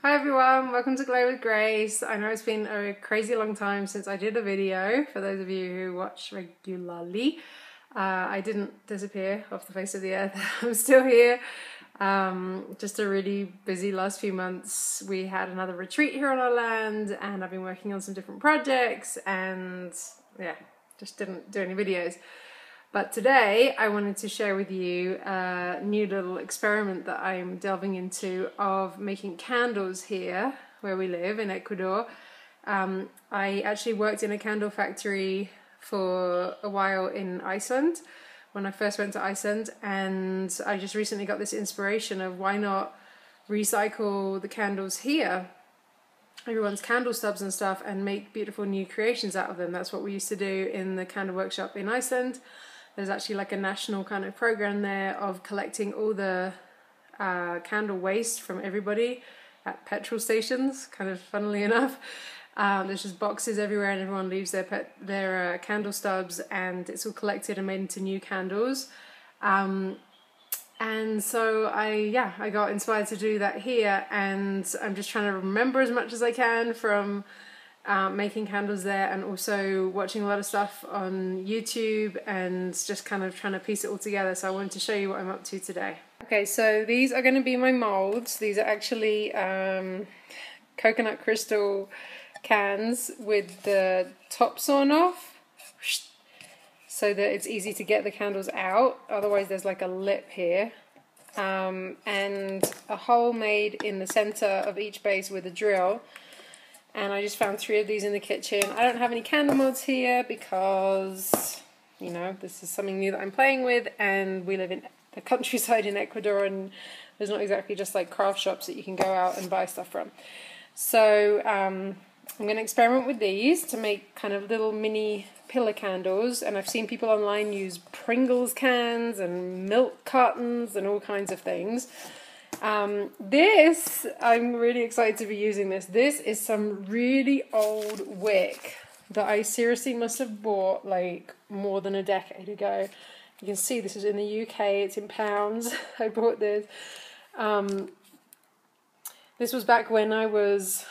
Hi everyone, welcome to Glow with Grace. I know it's been a crazy long time since I did a video, for those of you who watch regularly. I didn't disappear off the face of the earth, I'm still here. Just a really busy last few months. We had another retreat here on our land and I've been working on some different projects and yeah, just didn't do any videos. But today I wanted to share with you a new little experiment that I'm delving into of making candles here where we live in Ecuador. I actually worked in a candle factory for a while in Iceland when I first went to Iceland, and I just recently got this inspiration of why not recycle the candles here, everyone's candle stubs and stuff, and make beautiful new creations out of them. That's what we used to do in the candle workshop in Iceland. There's actually like a national kind of program there of collecting all the candle waste from everybody at petrol stations, kind of funnily enough. There's just boxes everywhere and everyone leaves their candle stubs and it's all collected and made into new candles. And so I got inspired to do that here, and I'm just trying to remember as much as I can from making candles there, and also watching a lot of stuff on YouTube and just kind of trying to piece it all together. So I wanted to show you what I'm up to today. Okay, so these are going to be my molds. These are actually coconut crystal cans with the top sawn off so that it's easy to get the candles out. Otherwise there's like a lip here, and a hole made in the center of each base with a drill. And I just found 3 of these in the kitchen. I don't have any candle molds here because, you know, this is something new that I'm playing with, and we live in the countryside in Ecuador and there's not exactly just like craft shops that you can go out and buy stuff from. So I'm going to experiment with these to make kind of little mini pillar candles, and I've seen people online use Pringles cans and milk cartons and all kinds of things. I'm really excited to be using this. This is some really old wick that I seriously must have bought like more than a decade ago. You can see this is in the UK, it's in pounds. I bought this. This was back when I was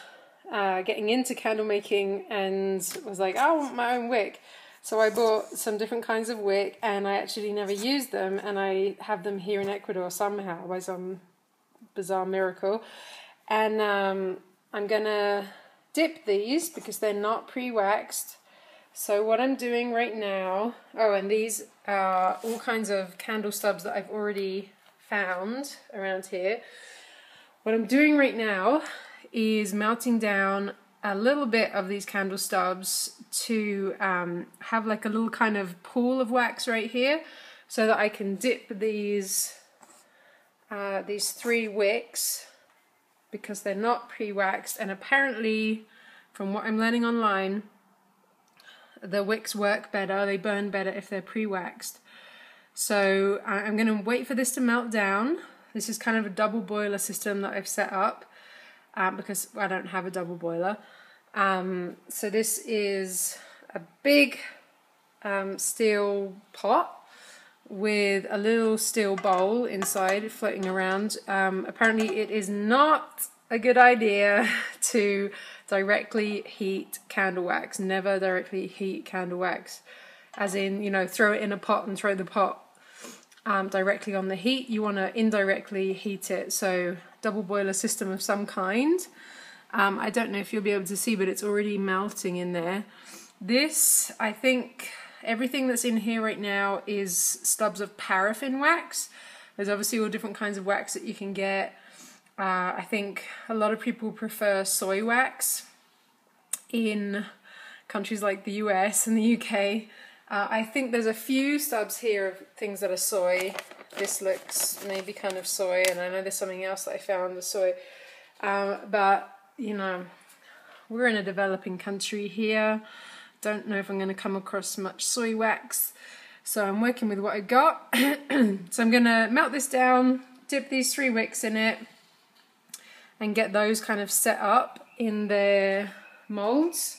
getting into candle making and was like, I want my own wick. So I bought some different kinds of wick and I actually never used them, and I have them here in Ecuador somehow by some bizarre miracle. And I'm gonna dip these because they're not pre-waxed. So what I'm doing right now, and these are all kinds of candle stubs that I've already found around here. What I'm doing right now is melting down a little bit of these candle stubs to have like a little kind of pool of wax right here, so that I can dip these 3 wicks because they're not pre-waxed, and apparently from what I'm learning online the wicks work better, they burn better if they're pre-waxed. So I'm going to wait for this to melt down. This is kind of a double boiler system that I've set up because I don't have a double boiler. So this is a big steel pot with a little steel bowl inside floating around. Apparently it is not a good idea to directly heat candle wax. Never directly heat candle wax. As in, you know, throw it in a pot and throw the pot directly on the heat. You want to indirectly heat it. So double boiler system of some kind. I don't know if you'll be able to see, but it's already melting in there. This, I think, everything that's in here right now is stubs of paraffin wax. There's obviously all different kinds of wax that you can get. I think a lot of people prefer soy wax in countries like the US and the UK. I think there's a few stubs here of things that are soy. This looks maybe kind of soy, and I know there's something else that I found that's soy. But, you know, we're in a developing country here. Don't know if I'm going to come across much soy wax, so I'm working with what I got. So I'm going to melt this down, dip these 3 wicks in it, and get those kind of set up in their molds.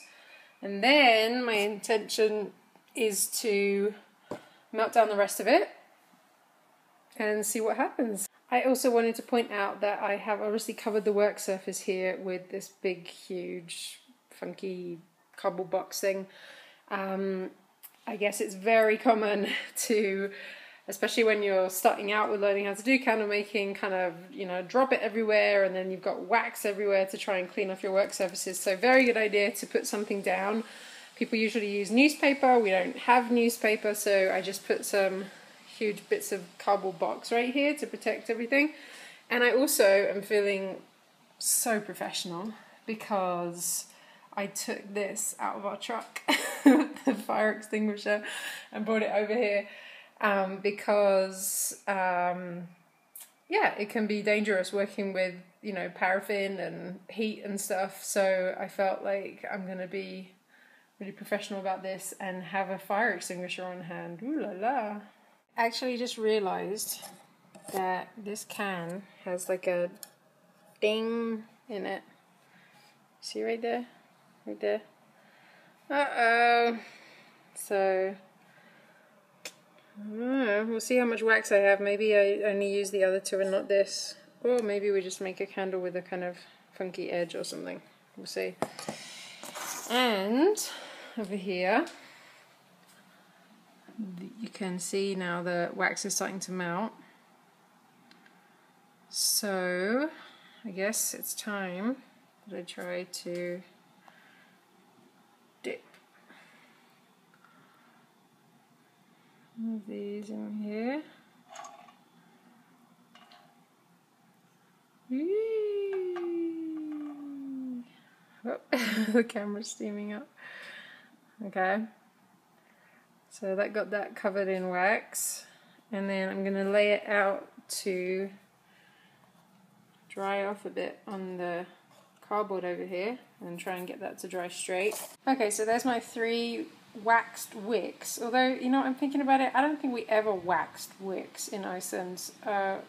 And then my intention is to melt down the rest of it and see what happens. I also wanted to point out that I have obviously covered the work surface here with this big, huge, funky cardboard box thing. I guess it's very common to, especially when you're starting out with learning how to do candle making, kind of, you know, drop it everywhere and then you've got wax everywhere to try and clean off your work surfaces. So very good idea to put something down. People usually use newspaper. We don't have newspaper, so I just put some huge bits of cardboard box right here to protect everything. And I also am feeling so professional because I took this out of our truck, the fire extinguisher, and brought it over here because yeah, it can be dangerous working with, you know, paraffin and heat and stuff. So I felt like I'm going to be really professional about this and have a fire extinguisher on hand. Ooh la la. Actually just realized that this can has like a ding in it. See right there? Right there. Uh-oh. So, I don't know. We'll see how much wax I have. Maybe I only use the other two and not this. Or maybe we just make a candle with a kind of funky edge or something. We'll see. And over here, you can see now the wax is starting to melt. So, I guess it's time that I try to dip one of these in here. Oh, the camera's steaming up. Okay. So that got that covered in wax. And then I'm going to lay it out to dry off a bit on the cardboard over here and try and get that to dry straight. Okay, so there's my 3 waxed wicks. Although, you know, I'm thinking about it, I don't think we ever waxed wicks in Iceland. I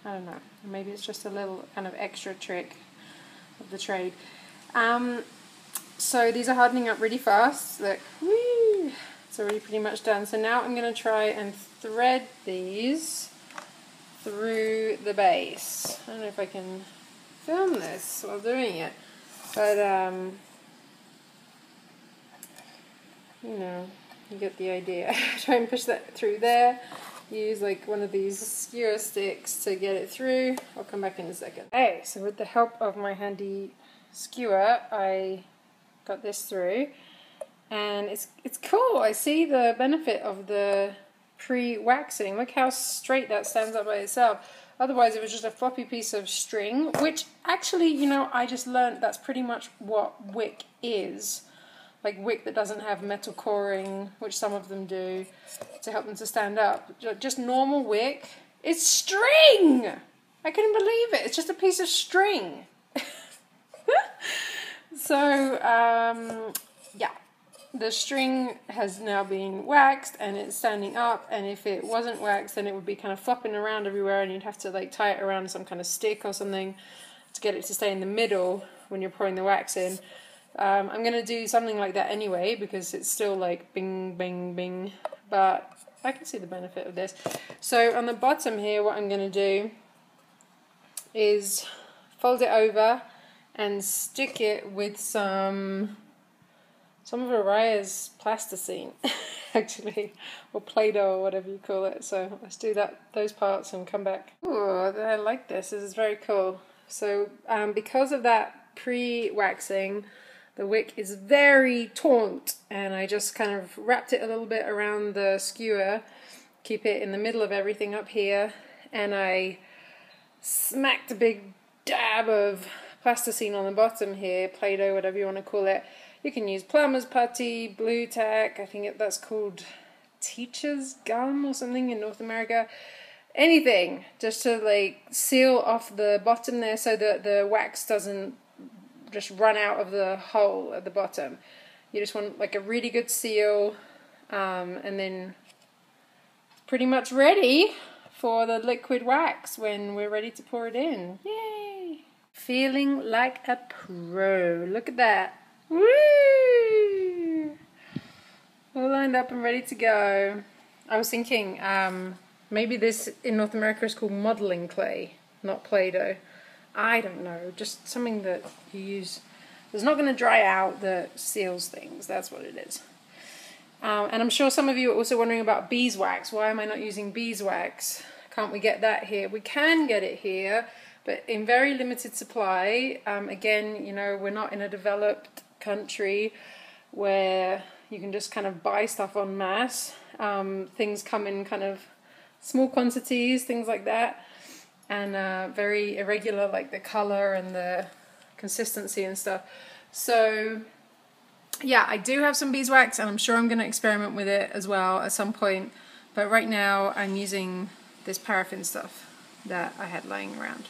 don't know. Maybe it's just a little kind of extra trick of the trade. So these are hardening up really fast. Look, woo, it's already pretty much done. So now I'm going to try and thread these through the base. I don't know if I can film this while doing it, but you know, you get the idea. Try and push that through there. Use like one of these skewer sticks to get it through. I'll come back in a second. Okay, so with the help of my handy skewer, I got this through, and it's cool. I see the benefit of the pre-waxing. Look how straight that stands up by itself. Otherwise it was just a floppy piece of string, which actually, you know, I just learned that's pretty much what wick is. Like wick that doesn't have metal coring, which some of them do, to help them to stand up. Just normal wick, it's string! I couldn't believe it. It's just a piece of string. So, yeah. The string has now been waxed and it's standing up, and if it wasn't waxed then it would be kind of flopping around everywhere and you'd have to like tie it around some kind of stick or something to get it to stay in the middle when you're pouring the wax in. I'm going to do something like that anyway because it's still like bing, bing, bing, but I can see the benefit of this. So on the bottom here what I'm going to do is fold it over and stick it with some of Araya's plasticine, actually, or Play-Doh or whatever you call it. So let's do those parts and come back. Ooh, I like this. This is very cool. So because of that pre-waxing, the wick is very taut, and I just kind of wrapped it a little bit around the skewer, keep it in the middle of everything up here, and I smacked a big dab of plasticine on the bottom here, Play-Doh, whatever you want to call it. You can use plumber's putty, blue tack, I think that's called teacher's gum or something in North America. Anything, just to like seal off the bottom there so that the wax doesn't just run out of the hole at the bottom. You just want like a really good seal, and then it's pretty much ready for the liquid wax when we're ready to pour it in. Yay! Feeling like a pro. Look at that. Woo! All lined up and ready to go. I was thinking, Maybe this in North America is called modeling clay, not Play-Doh. I don't know, just something that you use that's not going to dry out, that seals things. That's what it is. And I'm sure some of you are also wondering about beeswax. Why am I not using beeswax? Can't we get that here? We can get it here, but in very limited supply. Again, you know, we're not in a developed country where you can just kind of buy stuff en masse. Things come in kind of small quantities, things like that, and very irregular, like the color and the consistency and stuff. So yeah, I do have some beeswax, and I'm sure I'm going to experiment with it as well at some point, but right now I'm using this paraffin stuff that I had lying around.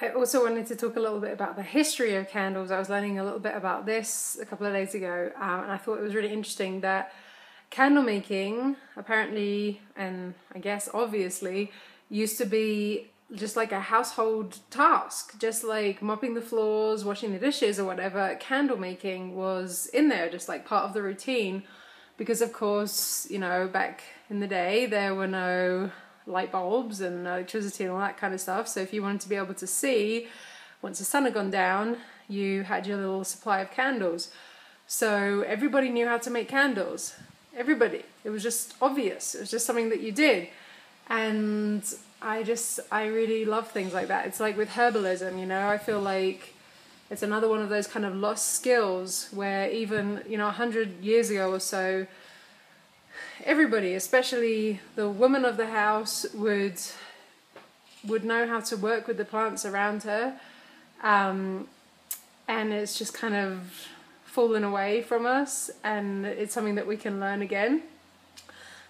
I also wanted to talk a little bit about the history of candles. I was learning a little bit about this a couple of days ago, and I thought it was really interesting that candle making, apparently, and I guess obviously, used to be just like a household task, just like mopping the floors, washing the dishes or whatever. Candle making was in there, just like part of the routine, because of course, you know, back in the day there were no light bulbs and electricity and all that kind of stuff. So if you wanted to be able to see once the sun had gone down, you had your little supply of candles. So everybody knew how to make candles. Everybody. It was just obvious. It was just something that you did. And I really love things like that. It's like with herbalism, you know, I feel like it's another one of those kind of lost skills where even, you know, 100 years ago or so, everybody, especially the woman of the house, would know how to work with the plants around her. And it's just kind of fallen away from us, and it's something that we can learn again.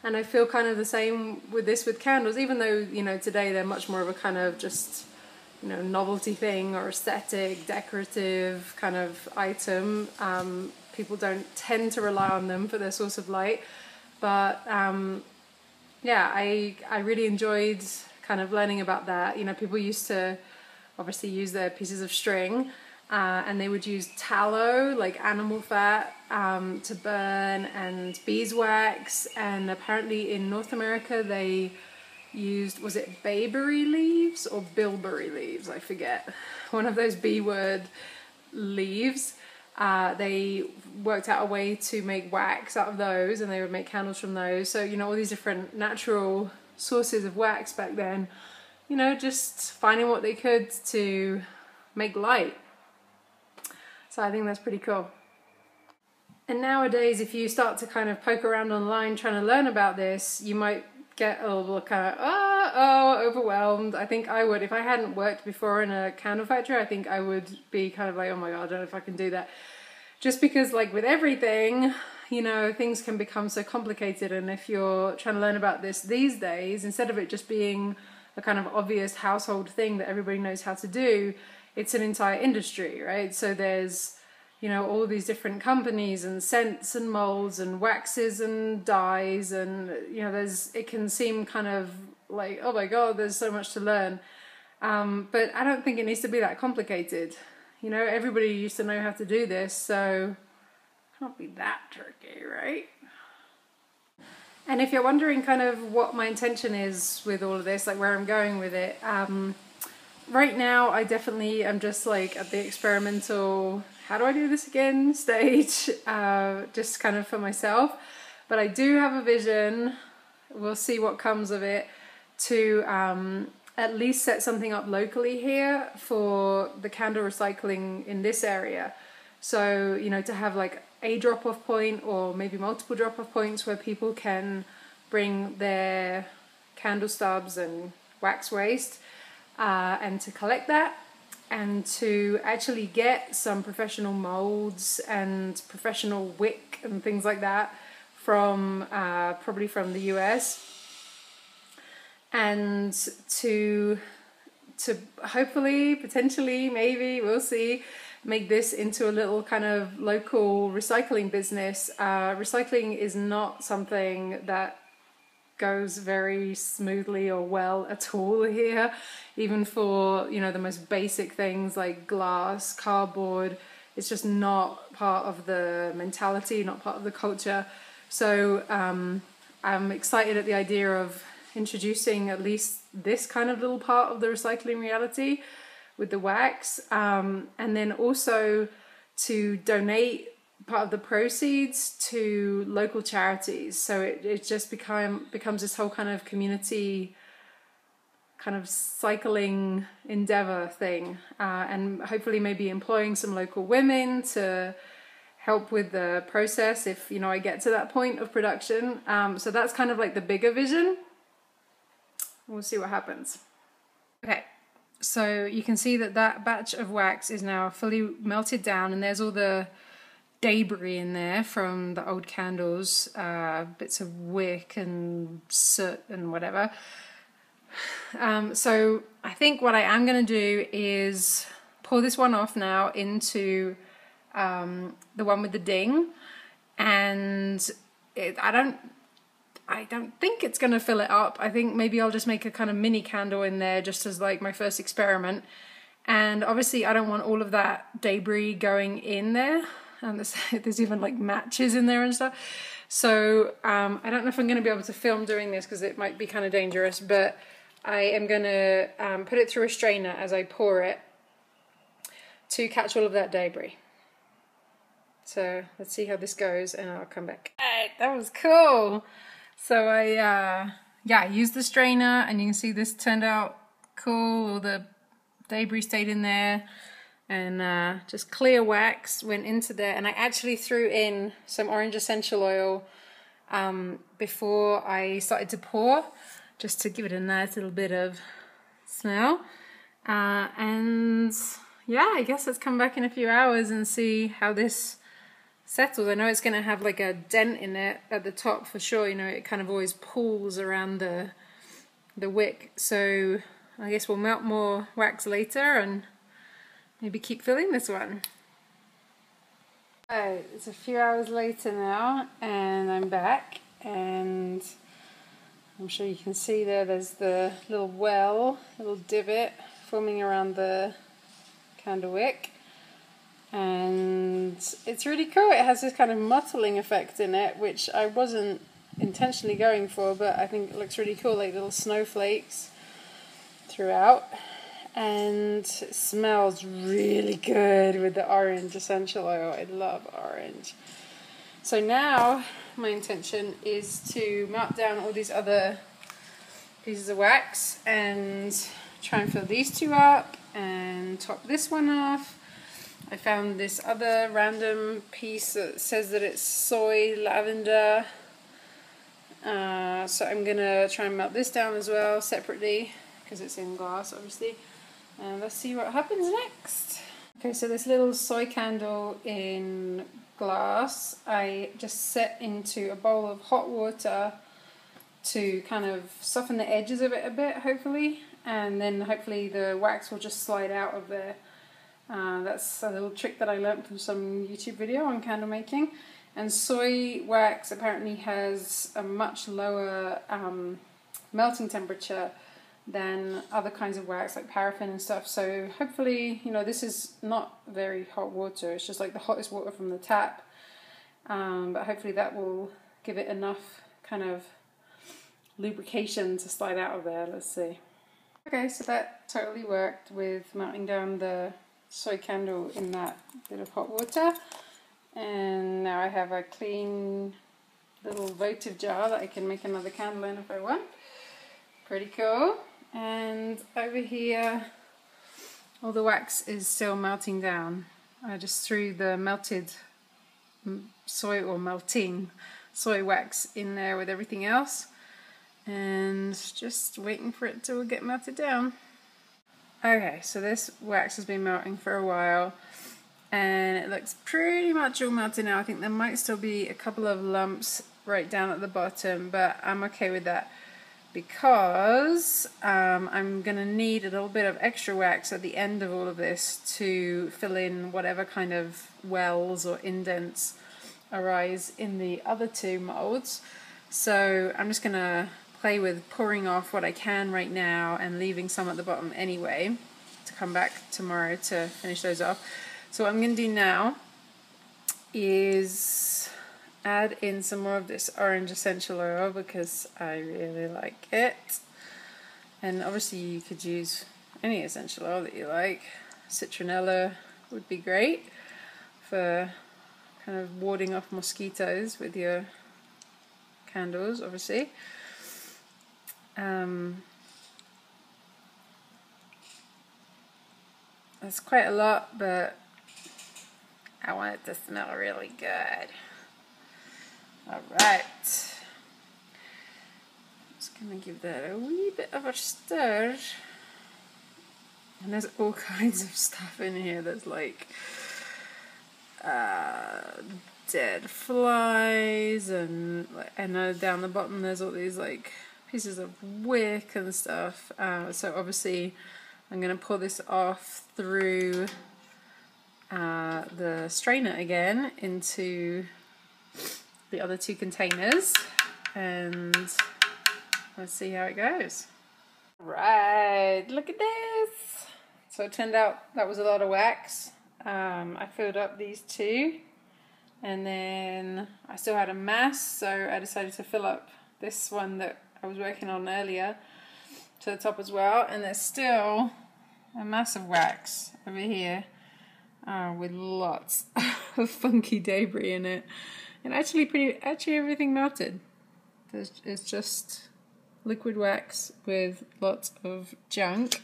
And I feel kind of the same with this, with candles, even though, you know, today they're much more of a kind of just, you know, novelty thing or aesthetic, decorative kind of item. People don't tend to rely on them for their source of light. But yeah, I really enjoyed kind of learning about that. You know, people used to obviously use their pieces of string, and they would use tallow, like animal fat, to burn, and beeswax, and apparently in North America they used, was it bayberry leaves or bilberry leaves? I forget. One of those B word leaves. They worked out a way to make wax out of those, and they would make candles from those. So, you know, all these different natural sources of wax back then, you know, just finding what they could to make light. So I think that's pretty cool. And nowadays, if you start to kind of poke around online trying to learn about this, you might get a little kind of, overwhelmed. I think I would. If I hadn't worked before in a candle factory, I think I would be kind of like, oh my God, I don't know if I can do that. Just because, like with everything, you know, things can become so complicated. And if you're trying to learn about this these days, instead of it just being a kind of obvious household thing that everybody knows how to do, it's an entire industry, right? So there's, you know, all these different companies and scents and molds and waxes and dyes, and, you know, it can seem kind of like, oh my God, there's so much to learn. But I don't think it needs to be that complicated. You know, everybody used to know how to do this, so it can't be that tricky, right? And if you're wondering kind of what my intention is with all of this, like where I'm going with it, right now I definitely am just like at the experimental, how do I do this again stage, just kind of for myself. But I do have a vision, we'll see what comes of it, to at least set something up locally here for the candle recycling in this area. So, you know, to have like a drop-off point or maybe multiple drop-off points where people can bring their candle stubs and wax waste, and to collect that, and to actually get some professional molds and professional wick and things like that from probably from the US, and to hopefully, potentially, maybe, we'll see, make this into a little kind of local recycling business. Recycling is not something that goes very smoothly or well at all here, even for, you know, the most basic things like glass, cardboard. It's just not part of the mentality, not part of the culture. So I'm excited at the idea of introducing at least this kind of little part of the recycling reality with the wax, and then also to donate part of the proceeds to local charities. So it just becomes this whole kind of community kind of cycling endeavor thing, and hopefully maybe employing some local women to help with the process if, you know, I get to that point of production. So that's kind of like the bigger vision. We'll see what happens. Okay, so you can see that that batch of wax is now fully melted down, and there's all the debris in there from the old candles, bits of wick and soot and whatever. So I think what I am going to do is pour this one off now into the one with the ding, and I don't think it's going to fill it up. I think maybe I'll just make a kind of mini candle in there just as like my first experiment. And obviously I don't want all of that debris going in there. And there's even like matches in there and stuff. So I don't know if I'm going to be able to film doing this because it might be kind of dangerous, but I am going to put it through a strainer as I pour it to catch all of that debris. So let's see how this goes and I'll come back. Alright, that was cool. So I used the strainer, and you can see this turned out cool. All the debris stayed in there, and just clear wax went into there. And I actually threw in some orange essential oil before I started to pour, just to give it a nice little bit of smell. And yeah, I guess let's come back in a few hours and see how this settles. I know it's going to have like a dent in it at the top for sure. You know, it kind of always pulls around the wick. So I guess we'll melt more wax later and maybe keep filling this one. Alright, it's a few hours later now, and I'm back, and I'm sure you can see there's the little well, little divot forming around the candle wick. And it's really cool. It has this kind of mottling effect in it, which I wasn't intentionally going for, but I think it looks really cool, like little snowflakes throughout. And it smells really good with the orange essential oil. I love orange. So now my intention is to melt down all these other pieces of wax and try and fill these two up and top this one off. I found this other random piece that says that it's soy lavender. So I'm going to try and melt this down as well separately because it's in glass obviously. And let's see what happens next. Okay, so this little soy candle in glass I just set into a bowl of hot water to kind of soften the edges of it a bit, hopefully, and then hopefully the wax will just slide out of there. That's a little trick that I learned from some YouTube video on candle making. And soy wax apparently has a much lower melting temperature than other kinds of wax like paraffin and stuff. So hopefully, you know, this is not very hot water. It's just like the hottest water from the tap. But hopefully that will give it enough kind of lubrication to slide out of there. Let's see. Okay, so that totally worked with melting down the soy candle in that bit of hot water. And now I have a clean little votive jar that I can make another candle in if I want. Pretty cool. And over here, all the wax is still melting down. I just threw the melted soy, or melting soy wax in there with everything else, and just waiting for it to get melted down. Okay, so this wax has been melting for a while, and it looks pretty much all melted now. I think there might still be a couple of lumps right down at the bottom, but I'm okay with that because I'm going to need a little bit of extra wax at the end of all of this to fill in whatever kind of wells or indents arise in the other two molds. So I'm just going to play with pouring off what I can right now and leaving some at the bottom anyway to come back tomorrow to finish those off. So what I'm going to do now is add in some more of this orange essential oil because I really like it. And obviously you could use any essential oil that you like. Citronella would be great for kind of warding off mosquitoes with your candles, obviously. That's quite a lot, but I want it to smell really good. Alright. Just gonna give that a wee bit of a stir. And there's all kinds of stuff in here. There's like dead flies, and down the bottom there's all these like pieces of wick and stuff. So obviously I'm going to pour this off through the strainer again into the other two containers, and let's see how it goes. Right, look at this. So it turned out that was a lot of wax. I filled up these two, and then I still had a mass, so I decided to fill up this one that I was working on earlier to the top as well. And there's still a mass of wax over here with lots of funky debris in it, and actually everything melted. It's just liquid wax with lots of junk.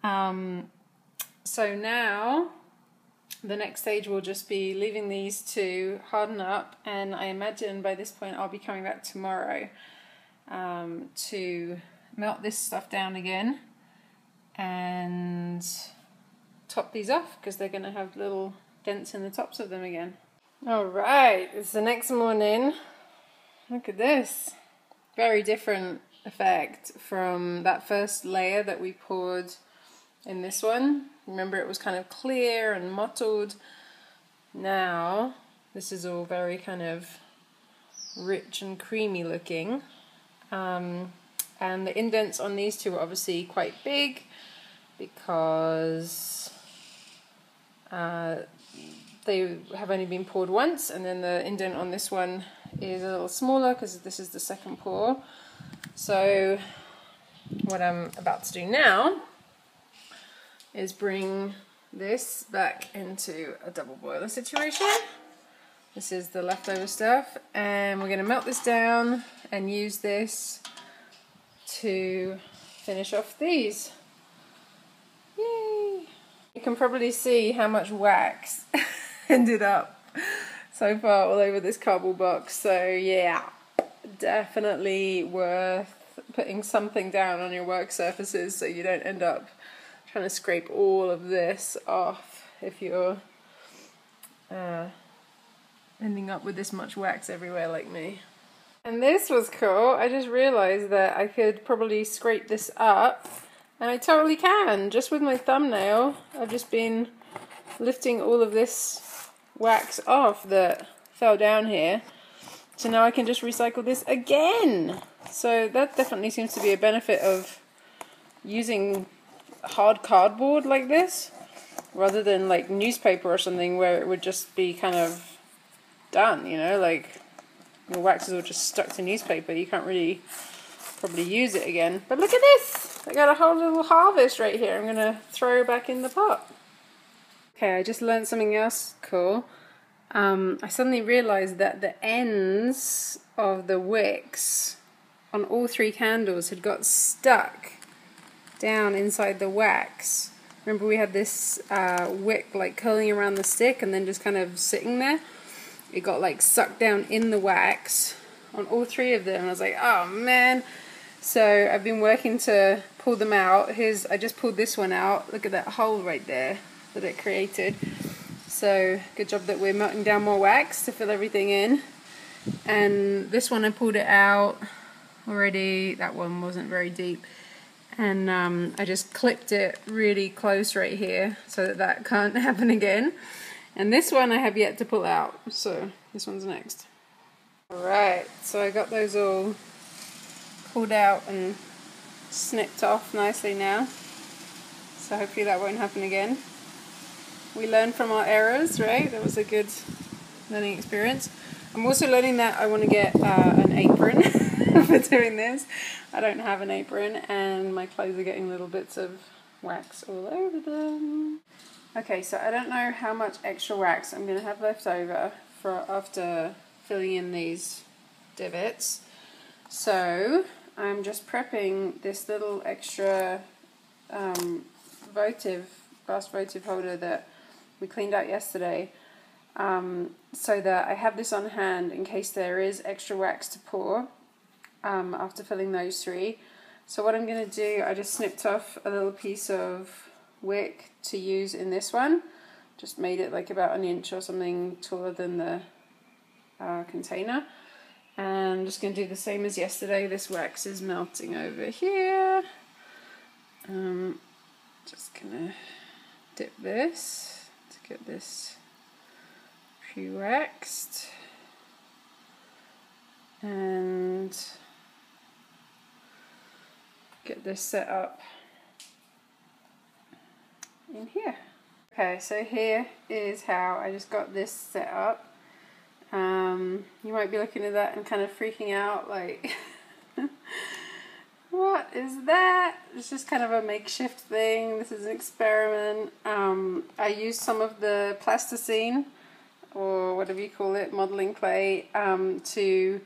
So now the next stage will just be leaving these to harden up, and I imagine by this point I'll be coming back tomorrow to melt this stuff down again and top these off because they're going to have little dents in the tops of them again. Alright, it's the next morning. Look at this. Very different effect from that first layer that we poured in this one. Remember, it was kind of clear and mottled. Now this is all very kind of rich and creamy looking, and the indents on these two are obviously quite big because they have only been poured once, and then the indent on this one is a little smaller because this is the second pour. So what I'm about to do now is bring this back into a double boiler situation. This is the leftover stuff, and we're going to melt this down and use this to finish off these. Yay! You can probably see how much wax ended up so far all over this cardboard box. So yeah, definitely worth putting something down on your work surfaces so you don't end up trying to scrape all of this off if you're ending up with this much wax everywhere like me. And this was cool. I just realized that I could probably scrape this up, and I totally can. Just with my thumbnail, I've just been lifting all of this wax off that fell down here. So now I can just recycle this again. So that definitely seems to be a benefit of using hard cardboard like this rather than like newspaper or something where it would just be kind of done, you know, like your wax is all just stuck to newspaper. You can't really probably use it again. But look at this! I got a whole little harvest right here. I'm gonna throw back in the pot. Okay, I just learned something else cool. I suddenly realized that the ends of the wicks on all three candles had got stuck down inside the wax. Remember we had this wick like curling around the stick and then just kind of sitting there? It got like sucked down in the wax on all three of them. And I was like, oh man. So I've been working to pull them out. I just pulled this one out. Look at that hole right there that it created. So good job that we're melting down more wax to fill everything in. And this one I pulled it out already. That one wasn't very deep. And I just clipped it really close right here so that that can't happen again. And this one I have yet to pull out, so this one's next. Alright, so I got those all pulled out and snipped off nicely now. So hopefully that won't happen again. We learn from our errors, right? That was a good learning experience. I'm also learning that I want to get an apron for doing this. I don't have an apron and my clothes are getting little bits of wax all over them. Okay, so I don't know how much extra wax I'm going to have left over for after filling in these divots. So I'm just prepping this little extra glass votive holder that we cleaned out yesterday, so that I have this on hand in case there is extra wax to pour after filling those three. So what I'm going to do, I just snipped off a little piece of wick to use in this one. Just made it like about an inch or something taller than the container. And I'm just going to do the same as yesterday. This wax is melting over here. Just going to dip this to get this pre-waxed. And get this set up in here. Okay, so here is how I just got this set up. You might be looking at that and kind of freaking out like, what is that? It's just kind of a makeshift thing. This is an experiment. I used some of the plasticine, or whatever you call it, modeling clay, to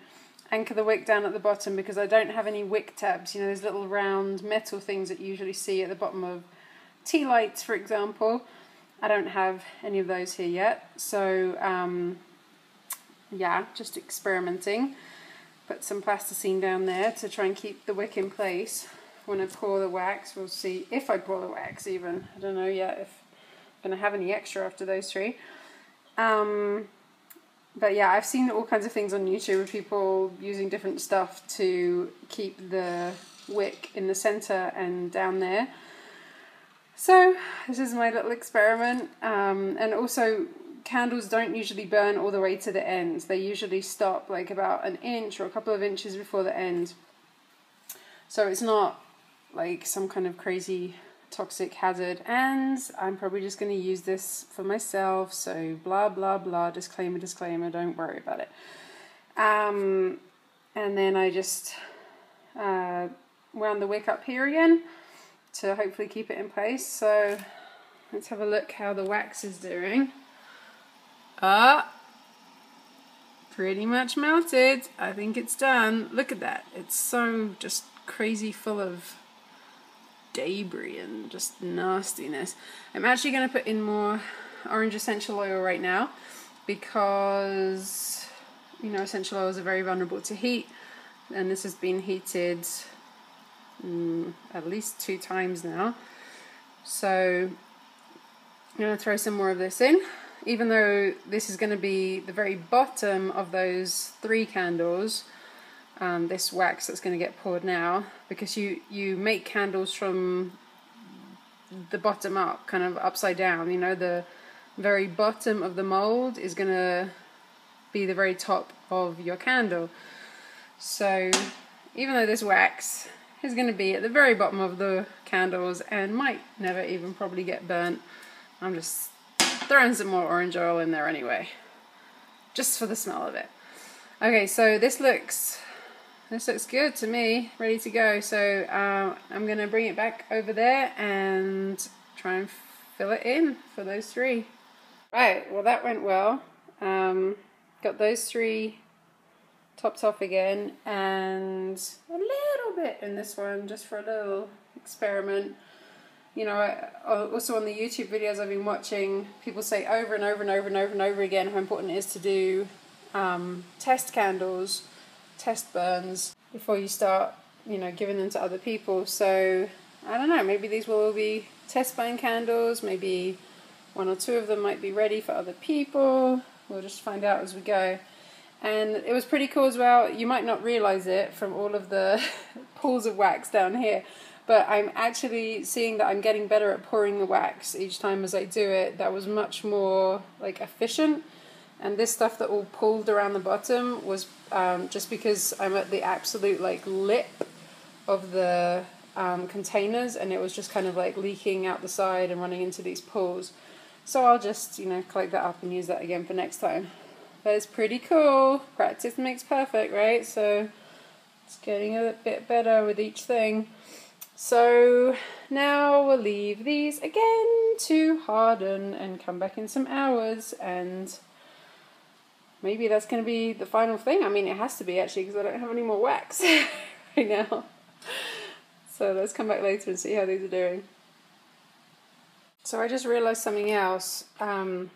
anchor the wick down at the bottom because I don't have any wick tabs. You know, those little round metal things that you usually see at the bottom of tea lights, for example. I don't have any of those here yet. So, yeah, just experimenting. Put some plasticine down there to try and keep the wick in place. When I pour the wax, we'll see if I pour the wax even. I don't know yet if I'm going to have any extra after those three. But yeah, I've seen all kinds of things on YouTube of people using different stuff to keep the wick in the center and down there. So this is my little experiment. And also, candles don't usually burn all the way to the ends. They usually stop like about an inch or a couple of inches before the end. So it's not like some kind of crazy toxic hazard, and I'm probably just going to use this for myself, so blah blah blah, disclaimer, don't worry about it. And then I just wound the wick up here again to hopefully keep it in place. So let's have a look how the wax is doing. Pretty much melted. I think it's done. Look at that. It's so just crazy full of debris and just nastiness. I'm actually going to put in more orange essential oil right now because, you know, essential oils are very vulnerable to heat, and this has been heated at least 2 times now. So I'm going to throw some more of this in, even though this is going to be the very bottom of those 3 candles. This wax that's going to get poured now, because you make candles from the bottom up, kind of upside down. You know, the very bottom of the mold is going to be the very top of your candle. So even though this wax is going to be at the very bottom of the candles and might never even probably get burnt, I'm just throwing some more orange oil in there anyway, just for the smell of it. Okay, so this looks good to me, ready to go. So I'm going to bring it back over there and try and fill it in for those 3. Right, well that went well. Got those 3 topped off again, and a little bit in this one just for a little experiment. You know, also on the YouTube videos I've been watching, people say over and over and over and over and over again how important it is to do test candles, test burns, before you start, you know, giving them to other people. So I don't know, maybe these will all be test burn candles, maybe 1 or 2 of them might be ready for other people. We'll just find out as we go. And it was pretty cool as well. You might not realize it from all of the pools of wax down here, but I'm actually seeing that I'm getting better at pouring the wax each time as I do it. That was much more like efficient. And this stuff that all pulled around the bottom was just because I'm at the absolute like lip of the containers, and it was just kind of like leaking out the side and running into these pools. So I'll just, you know, collect that up and use that again for next time. That is pretty cool. Practice makes perfect, right? So it's getting a bit better with each thing. So now we'll leave these again to harden and come back in some hours, and maybe that's going to be the final thing. I mean, it has to be actually, because I don't have any more wax right now. So let's come back later and see how these are doing. So I just realized something else. I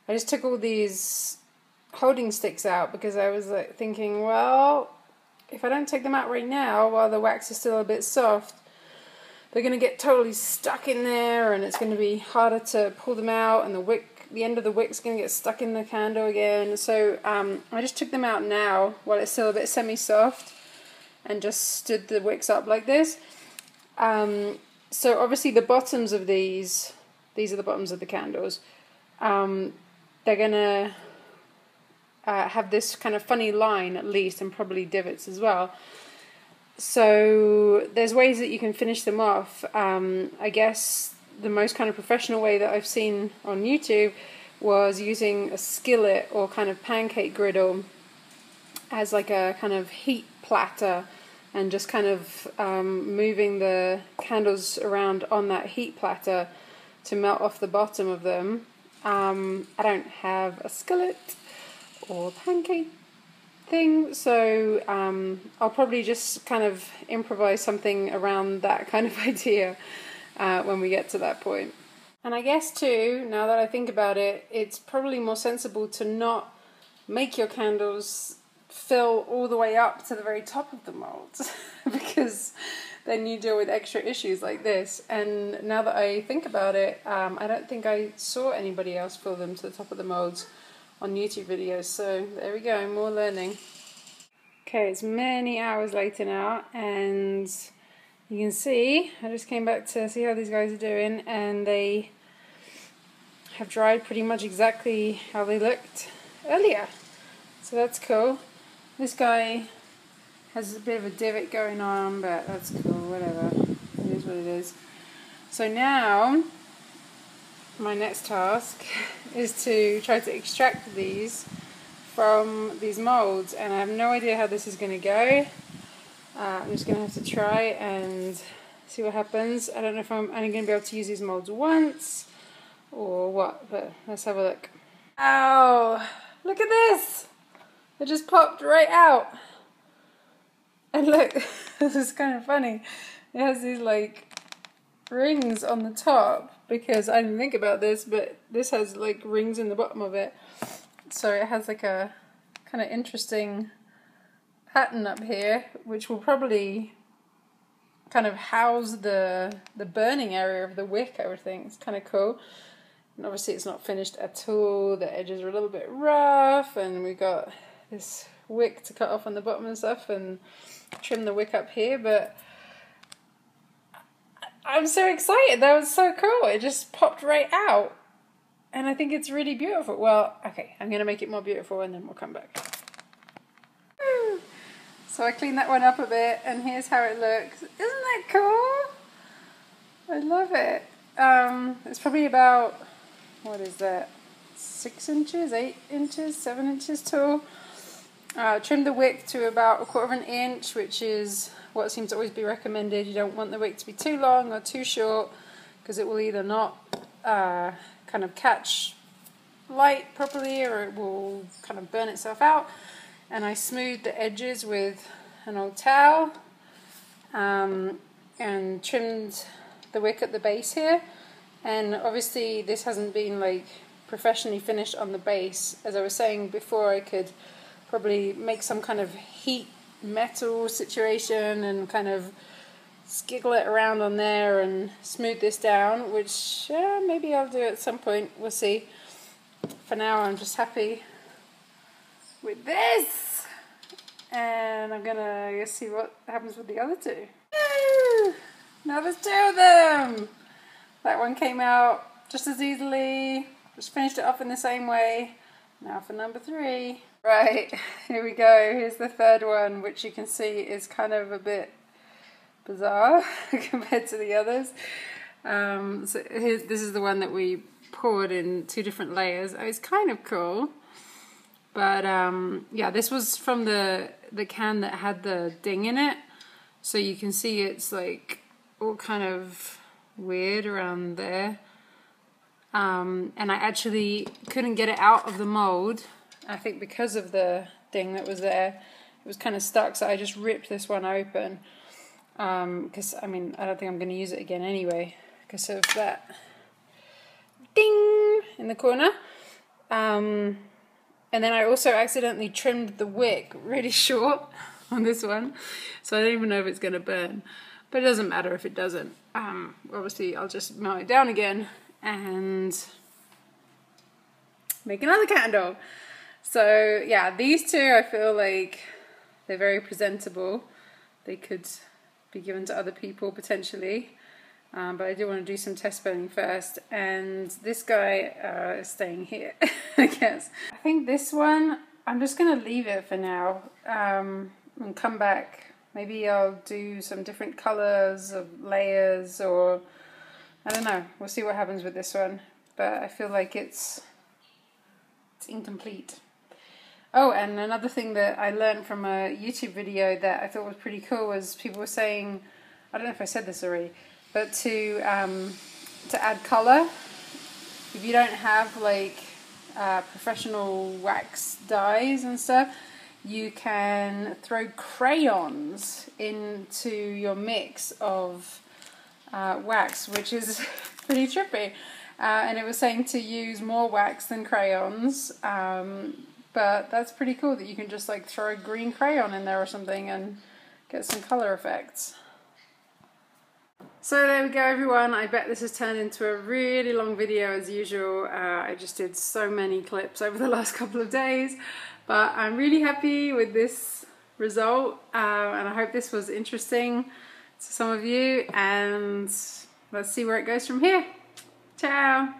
just took all these holding sticks out because I was like thinking, well, if I don't take them out right now while the wax is still a bit soft, they're going to get totally stuck in there, and it's going to be harder to pull them out, and the end of the wick's going to get stuck in the candle again. So I just took them out now while it's still a bit semi-soft and just stood the wicks up like this. So obviously the bottoms of these are the bottoms of the candles. They're going to have this kind of funny line at least, and probably divots as well. So there's ways that you can finish them off. I guess the most kind of professional way that I've seen on YouTube was using a skillet or kind of pancake griddle as like a kind of heat platter, and just kind of moving the candles around on that heat platter to melt off the bottom of them. I don't have a skillet or pancake thing, so I'll probably just kind of improvise something around that kind of idea when we get to that point. And I guess too, now that I think about it, it's probably more sensible to not make your candles fill all the way up to the very top of the molds because then you deal with extra issues like this. And now that I think about it, I don't think I saw anybody else fill them to the top of the molds on YouTube videos, so there we go, more learning. Okay, it's many hours later now, and you can see, I just came back to see how these guys are doing, and they have dried pretty much exactly how they looked earlier, so that's cool. This guy has a bit of a divot going on, but that's cool, whatever, it is what it is. So now my next task is to try to extract these from these molds, and I have no idea how this is going to go. I'm just going to have to try and see what happens. I don't know if I'm only going to be able to use these molds once or what, but let's have a look. Ow! Look at this! It just popped right out. And look, this is kind of funny. It has these like rings on the top, because I didn't think about this, but this has like rings in the bottom of it. So it has like a kind of interesting pattern up here, which will probably kind of house the burning area of the wick. Everything, it's kind of cool. And obviously it's not finished at all. The edges are a little bit rough, and we got this wick to cut off on the bottom and stuff, and trim the wick up here. But I'm so excited. That was so cool. It just popped right out. And I think it's really beautiful. Well, okay, I'm going to make it more beautiful and then we'll come back. Woo. So I cleaned that one up a bit, and here's how it looks. Isn't that cool? I love it. It's probably about, what is that, 6 inches, 8 inches, 7 inches tall. Trimmed the wick to about 1/4 inch, which is what seems to always be recommended. You don't want the wick to be too long or too short, because it will either not kind of catch light properly, or it will kind of burn itself out. And I smoothed the edges with an old towel, and trimmed the wick at the base here. And obviously this hasn't been like professionally finished on the base. As I was saying before, I could probably make some kind of heat metal situation and kind of skiggle it around on there and smooth this down, which maybe I'll do at some point, we'll see. For now I'm just happy with this, and I'm gonna see what happens with the other two. Woo! Now there's 2 of them! That one came out just as easily, just finished it off in the same way. Now for number 3. Right, here we go. Here's the 3rd one, which you can see is kind of a bit bizarre compared to the others. So this is the one that we poured in 2 different layers. Oh, it's kind of cool. But yeah, this was from the can that had the ding in it. So you can see it's like all kind of weird around there. And I actually couldn't get it out of the mold, I think because of the ding that was there. It was kind of stuck, so I just ripped this one open. Because, I mean, I don't think I'm going to use it again anyway, because of that ding in the corner. And then I also accidentally trimmed the wick really short on this one, so I don't even know if it's going to burn. But it doesn't matter if it doesn't. Obviously, I'll just melt it down again and make another candle. So yeah, these two I feel like they're very presentable. They could be given to other people potentially, but I do want to do some test burning first. And this guy is staying here, I guess. I think this one, I'm just going to leave it for now and come back. Maybe I'll do some different colors of layers, or I don't know. We'll see what happens with this one. But I feel like it's incomplete. Oh, and another thing that I learned from a YouTube video that I thought was pretty cool was people were saying, I don't know if I said this already, but to add color, if you don't have like professional wax dyes and stuff, you can throw crayons into your mix of wax, which is pretty trippy. And it was saying to use more wax than crayons, but that's pretty cool that you can just like throw a green crayon in there or something and get some color effects. So there we go, everyone. I bet this has turned into a really long video as usual. I just did so many clips over the last couple of days, but I'm really happy with this result, and I hope this was interesting to some of you, and let's see where it goes from here. Ciao!